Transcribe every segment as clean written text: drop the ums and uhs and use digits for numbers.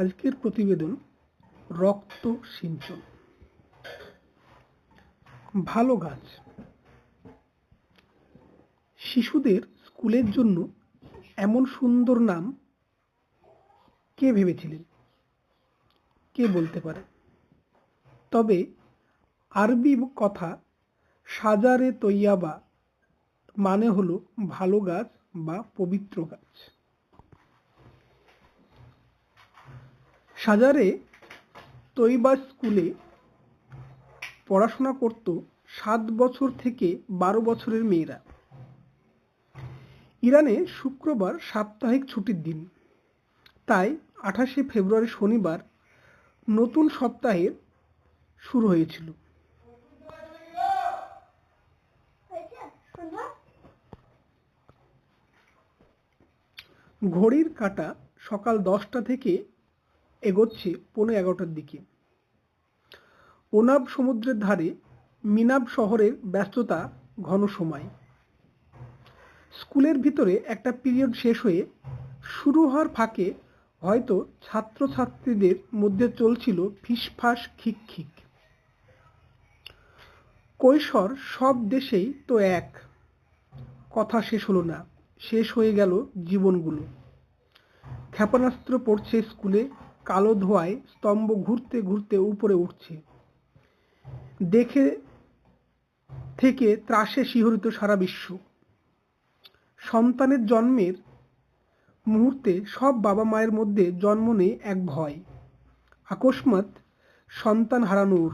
আজকের প্রতিবেদন রক্ত সিঞ্চন। ভালো গাছ। শিশুদের স্কুলের জন্য এমন সুন্দর নাম কে ভেবেছিলেন? কে বলতে পারে? তবে আরবি কথা সাজারে তৈয়াবা মানে হলো ভালো গাছ বা পবিত্র গাছ। সাজারে তৈবা স্কুলে পড়াশোনা করত 7 বছর থেকে 12 বছরের মেয়েরা। ইরানে শুক্রবার সাপ্তাহিক ছুটির দিন, তাই 28শে ফেব্রুয়ারি শনিবার নতুন সপ্তাহের শুরু হয়েছিল। ঘড়ির কাঁটা সকাল 10টা থেকে এগোচ্ছে 11:15টার দিকে। ওনাব সমুদ্রের ধারে মিনাব শহরের ব্যস্ততা ঘন সময়। স্কুলের ভিতরে একটা পিরিয়ড শেষ হয়ে শুরু হওয়ার ফাঁকে হয়তো ছাত্রছাত্রীদের মধ্যে চলছিল ফিসফাস খিকখিক। কৈশোর সব দেশেই তো এক, কথা শেষ হলো না, শেষ হয়ে গেল জীবনগুলো। ক্ষেপণাস্ত্র পড়ছে স্কুলে, কালো ধোঁয়ায় স্তম্ভ ঘুরতে ঘুরতে উপরে উঠছে। দেখে থেকে ত্রাসে শিহরিত সারা বিশ্ব। সন্তানের জন্মের মুহূর্তে সব বাবা মায়ের মধ্যে জন্ম নেয় এক ভয়, আকস্মাৎ সন্তান হারানোর।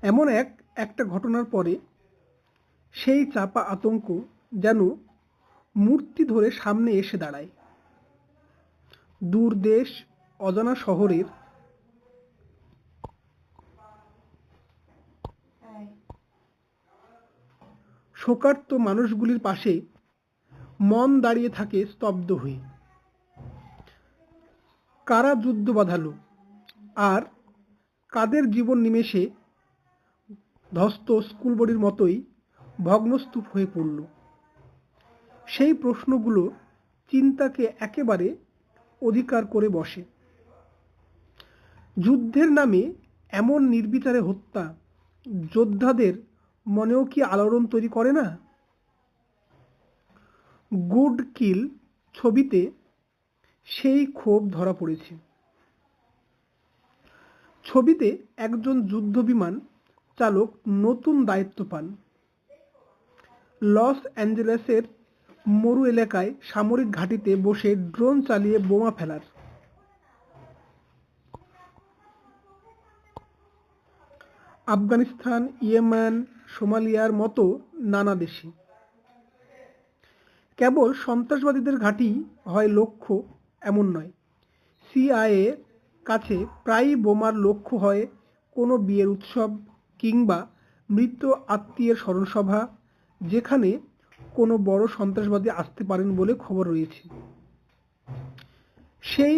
এমন একটা ঘটনার পরে সেই চাপা আতঙ্ক যেন মূর্তি ধরে সামনে এসে দাঁড়ায়। দূর দেশ, অজানা শহরের শোকার্ত মানুষগুলির পাশে মন দাঁড়িয়ে থাকে স্তব্ধ হয়ে। কারা যুদ্ধ বাঁধালো আর কাদের জীবন নিমেষে ধ্বস্ত স্কুলবাড়ির মতোই ভগ্নস্তূপ হয়ে পড়ল। সেই প্রশ্নগুলো চিন্তাকে একেবারে অধিকার করে বসে। যুদ্ধের নামে এমন নির্বিচারে হত্যা যোদ্ধাদের মনেও কি আলোড়ন তৈরি করে না? গুড কিল ছবিতে সেই ক্ষোভ ধরা পড়েছে। ছবিতে একজন যুদ্ধ বিমান চালক নতুন দায়িত্ব পান। লস অ্যাঞ্জেলেসের মরু এলাকায় সামরিক ঘাঁটিতে বসে ড্রোন চালিয়ে বোমা ফেলার। আফগানিস্তান, ইয়েমেন, সোমালিয়ার মতো নানা দেশে কেবল সন্ত্রাসবাদীদের ঘাঁটি হয় লক্ষ্য এমন নয়। সিআইএ কাছে প্রায়ই বোমার লক্ষ্য হয় কোনো বিয়ের উৎসব কিংবা মৃত আত্মীয়ের স্মরণসভা, যেখানে কোনো বড় সন্ত্রাসবাদী আসতে পারেন বলে খবর রয়েছে। সেই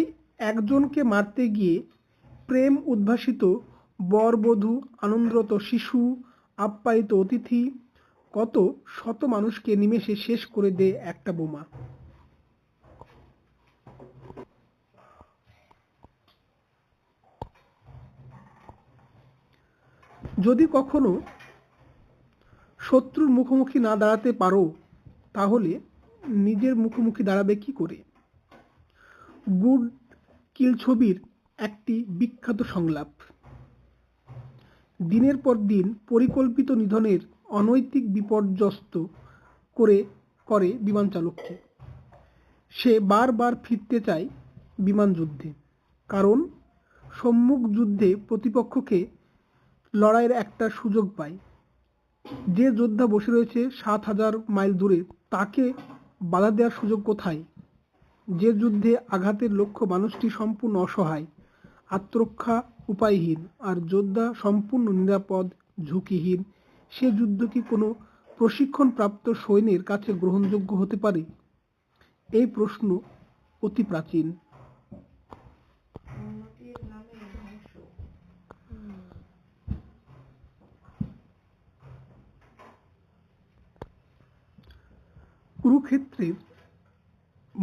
একজনকে মারতে গিয়ে প্রেম উদ্ভাসিত বর-বধূ, আনন্দরত শিশু, আপ্যায়িত অতিথি, কত শত মানুষকে নিমেষে শেষ করে দেয় একটা বোমা। যদি কখনো শত্রুর মুখোমুখি না দাঁড়াতে পারো, তাহলে নিজের মুখোমুখি দাঁড়াবে কি করে? গুড কিল ছবির একটি বিখ্যাত সংলাপ। দিনের পর দিন পরিকল্পিত নিধনের অনৈতিক বিপর্যস্ত করে বিমান চালককে। সে বারবার ফিরতে চায় বিমান যুদ্ধে, কারণ সম্মুখ যুদ্ধে প্রতিপক্ষকে লড়াইয়ের একটা সুযোগ পায়। যে যোদ্ধা বসে রয়েছে 7,000 মাইল দূরে, তাকে বাধা দেওয়ার সুযোগ কোথায়? যে যুদ্ধে আঘাতের লক্ষ্য মানুষটি সম্পূর্ণ অসহায়, আত্মরক্ষা উপায়হীন, আর যোদ্ধা সম্পূর্ণ নিরাপদ, ঝুঁকিহীন, সে যুদ্ধ কি কোনো প্রশিক্ষণপ্রাপ্ত সৈন্যের কাছে গ্রহণযোগ্য হতে পারে? এই প্রশ্ন অতি প্রাচীন। কুরুক্ষেত্রের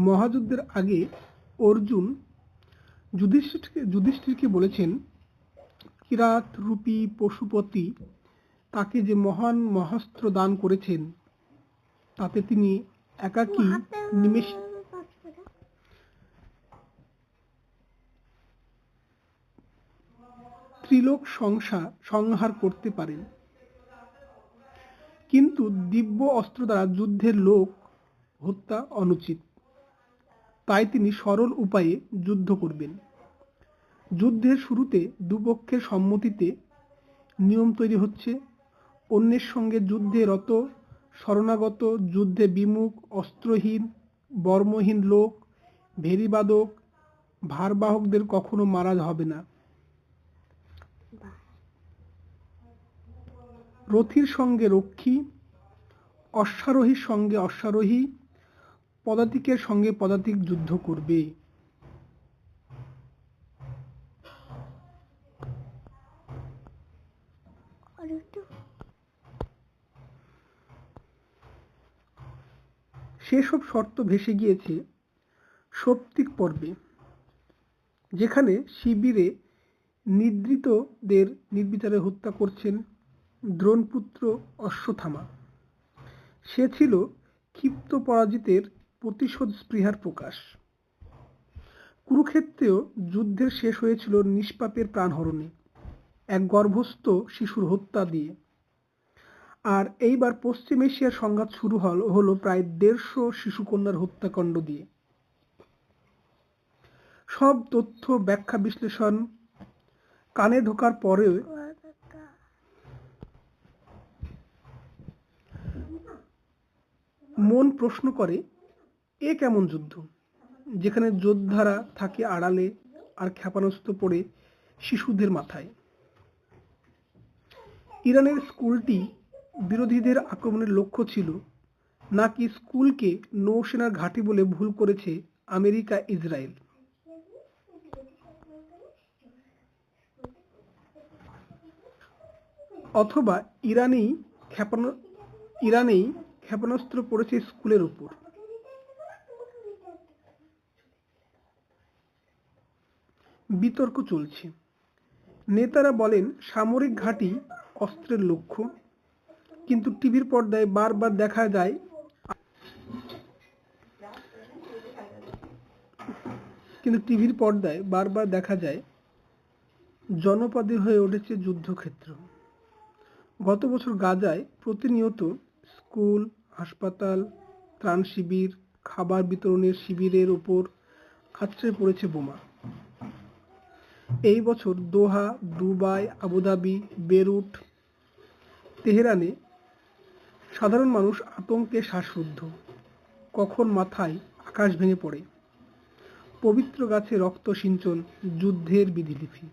মহাযুদ্ধের আগে অর্জুন যুধিষ্ঠিরকে বলেছেন, কিরাত রূপী পশুপতি তাকে যে মহান মহাস্ত্র দান করেছেন তাতে তিনি একাকী নিমেষে ত্রিলোক সংহার করতে পারেন, কিন্তু দিব্য অস্ত্র দ্বারা যুদ্ধের লোক হত্যা অনুচিত। তাই তিনি সরল উপায়ে যুদ্ধ করবেন। যুদ্ধের শুরুতে দুপক্ষের সম্মতিতে নিয়ম তৈরি হচ্ছে। অন্যের সঙ্গে যুদ্ধে রত, শরণাগত, যুদ্ধে বিমুখ, অস্ত্রহীন, বর্মহীন লোক, ভেরিবাদক, ভারবাহকদের কখনো মারা হবে না। রথীর সঙ্গে রক্ষী, অশ্বারোহীর সঙ্গে অশ্বারোহী, পদাতিকের সঙ্গে পদাতিক যুদ্ধ করবে। সেসব শর্ত ভেসে গিয়েছে সৌপ্তিক পর্বে, যেখানে শিবিরে নিদ্রিতদের নির্বিচারে হত্যা করছেন দ্রোণপুত্র অশ্বত্থামা। সে ছিল ক্ষিপ্ত পরাজিতের প্রতিশোধ স্পৃহার প্রকাশ। কুরুক্ষেত্রেও যুদ্ধের শেষ হয়েছিল নিষ্পাপের প্রাণহরণে, এক গর্ভস্থ শিশুর হত্যা দিয়ে। আর এইবার পশ্চিম এশিয়ার সংঘাত শুরু হলো প্রায় 150 শিশুকন্যার হত্যাকাণ্ড দিয়ে। সব তথ্য ব্যাখ্যা বিশ্লেষণ কানে ঢোকার পরেও মন প্রশ্ন করে, এ কেমন যুদ্ধ, যেখানে যোদ্ধারা থাকে আড়ালে আর ক্ষেপণাস্ত্র পড়ে শিশুদের মাথায়। ইরানের স্কুলটি বিরোধীদের আক্রমণের লক্ষ্য ছিল, নাকি স্কুলকে নৌসেনার ঘাঁটি বলে ভুল করেছে আমেরিকা ইসরায়েল? অথবা ইরানেই ক্ষেপণাস্ত্র পড়েছে স্কুলের উপর? বিতর্ক চলছে। নেতারা বলেন সামরিক ঘাঁটি অস্ত্রের লক্ষ্য, কিন্তু টিভির পর্দায় বারবার দেখা যায় জনপদে হয়ে উঠেছে যুদ্ধক্ষেত্র। গত বছর গাজায় প্রতিনিয়ত স্কুল, হাসপাতাল, ত্রাণ শিবির, খাবার বিতরণের শিবিরের উপর আছড়ে পড়েছে বোমা। এই বছর দোহা, দুবাই, আবুধাবি, বেরুট, তেহরানে সাধারণ মানুষ আতঙ্কে শ্বাসরুদ্ধ। কখন মাথায় আকাশ ভেঙে পড়ে। পবিত্র গাছে রক্ত সিঞ্চন, যুদ্ধের বিধিলিপি।